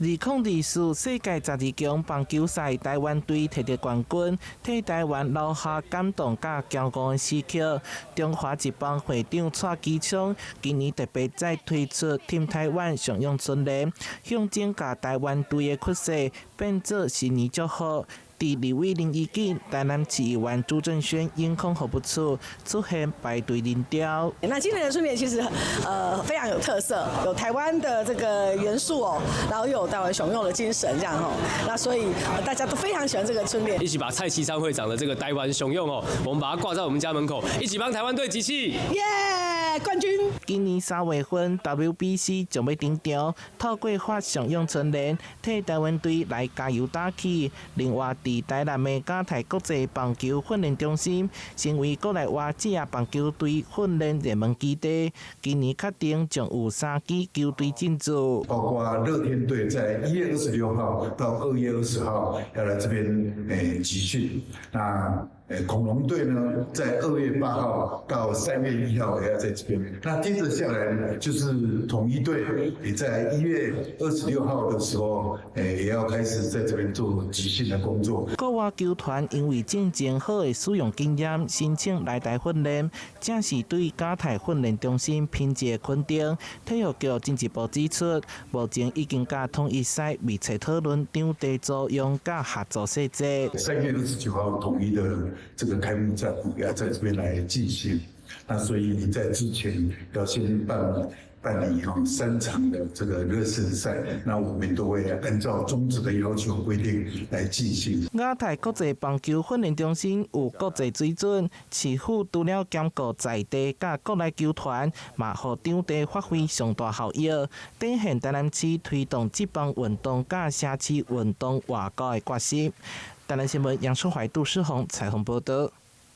2024世界12強棒球賽，台灣隊摕到冠軍，替台灣留下感動甲驕傲的時刻。中華職棒會長蔡其昌今年特別再推出 Team 台灣上用春聯，象徵甲台灣隊的屈勢變作新年祝福。第2位林義景，台南市議員朱正軒因空候不出，出現排隊領調。那今年的春聯其實非常有特色，有台灣的這個元素哦，然後又有台灣雄勇的精神這樣哦，那所以大家都非常喜歡這個春聯。一起把蔡其昌會長的這個台灣雄勇哦，我們把它掛在我們家門口，一起幫台灣隊集氣，耶！冠軍！今年3月份 WBC 將要登場，透過發上用春聯，替台灣隊來加油打氣。另外，在台南的嘉泰國際棒球訓練中心，成為國內外職業棒球隊訓練熱門基地。今年確定將有3支球隊進駐，包括樂天隊在1月26號到2月20號要來這邊集訓。那恐龍隊呢，在2月8號到3月1號也要在這邊。那接着下來呢，就是統一隊也在1月26號的時候，也要開始在這邊做集訓的工作。國外球團因為競爭好的使用經驗，申請來台訓練，正是對嘉泰訓練中心品質的肯定。體育局進一步指出，目前已經甲統一獅密切討論場地租用甲合作細節。3月29號統一的這個開幕戰也要在這邊來進行，那所以你在之前要先辦理3場的這個熱身賽，那我們都會按照宗旨的要求規定來進行。亞太國際棒球訓練中心有國際水準，市府除了兼顧在地甲國內球團，嘛互場地發揮上大效益，展現台南市推動職棒運動甲社區運動外交的決心。台南新聞楊春懷、杜詩宏採訪報道。